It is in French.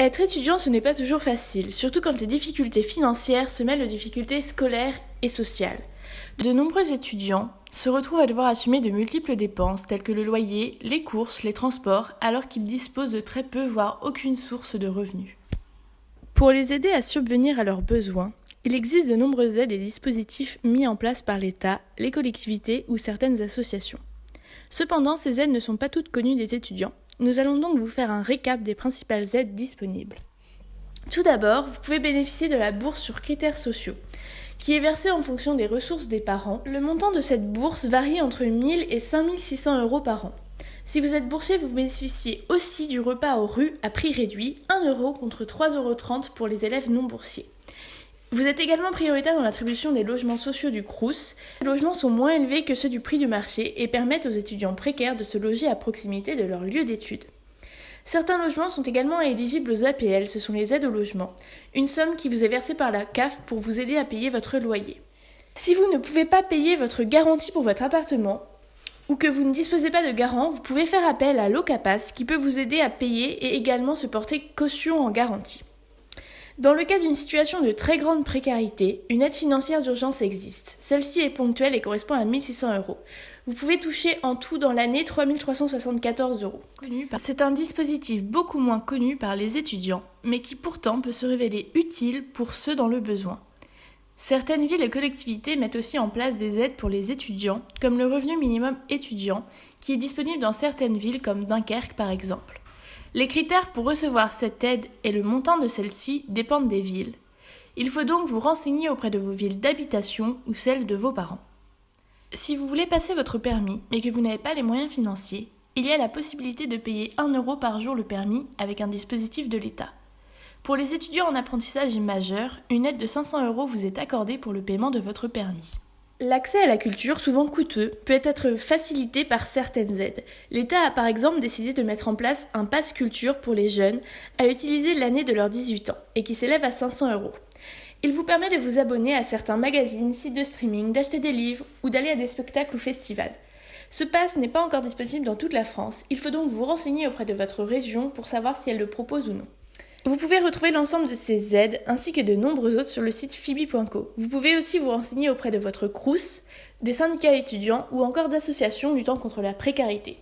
Être étudiant, ce n'est pas toujours facile, surtout quand les difficultés financières se mêlent aux difficultés scolaires et sociales. De nombreux étudiants se retrouvent à devoir assumer de multiples dépenses telles que le loyer, les courses, les transports, alors qu'ils disposent de très peu, voire aucune source de revenus. Pour les aider à subvenir à leurs besoins, il existe de nombreuses aides et dispositifs mis en place par l'État, les collectivités ou certaines associations. Cependant, ces aides ne sont pas toutes connues des étudiants. Nous allons donc vous faire un récap des principales aides disponibles. Tout d'abord, vous pouvez bénéficier de la bourse sur critères sociaux, qui est versée en fonction des ressources des parents. Le montant de cette bourse varie entre 1 000 et 5 600 € par an. Si vous êtes boursier, vous bénéficiez aussi du repas aux rues à prix réduit, 1 € contre 3,30 € pour les élèves non boursiers. Vous êtes également prioritaire dans l'attribution des logements sociaux du Crous. Les logements sont moins élevés que ceux du prix du marché et permettent aux étudiants précaires de se loger à proximité de leur lieu d'études. Certains logements sont également éligibles aux APL, ce sont les aides au logement, une somme qui vous est versée par la CAF pour vous aider à payer votre loyer. Si vous ne pouvez pas payer votre garantie pour votre appartement, ou que vous ne disposez pas de garant, vous pouvez faire appel à l'OCAPAS qui peut vous aider à payer et également se porter caution en garantie. Dans le cas d'une situation de très grande précarité, une aide financière d'urgence existe. Celle-ci est ponctuelle et correspond à 1 600 €. Vous pouvez toucher en tout dans l'année 3 374 €. C'est un dispositif beaucoup moins connu par les étudiants, mais qui pourtant peut se révéler utile pour ceux dans le besoin. Certaines villes et collectivités mettent aussi en place des aides pour les étudiants, comme le revenu minimum étudiant, qui est disponible dans certaines villes comme Dunkerque par exemple. Les critères pour recevoir cette aide et le montant de celle-ci dépendent des villes. Il faut donc vous renseigner auprès de vos villes d'habitation ou celles de vos parents. Si vous voulez passer votre permis, mais que vous n'avez pas les moyens financiers, il y a la possibilité de payer 1 € par jour le permis avec un dispositif de l'État. Pour les étudiants en apprentissage et majeurs, une aide de 500 € vous est accordée pour le paiement de votre permis. L'accès à la culture, souvent coûteux, peut être facilité par certaines aides. L'État a par exemple décidé de mettre en place un pass culture pour les jeunes à utiliser l'année de leurs 18 ans et qui s'élève à 500 €. Il vous permet de vous abonner à certains magazines, sites de streaming, d'acheter des livres ou d'aller à des spectacles ou festivals. Ce pass n'est pas encore disponible dans toute la France, il faut donc vous renseigner auprès de votre région pour savoir si elle le propose ou non. Vous pouvez retrouver l'ensemble de ces aides ainsi que de nombreuses autres sur le site fibi.co. Vous pouvez aussi vous renseigner auprès de votre Crous, des syndicats étudiants ou encore d'associations luttant contre la précarité.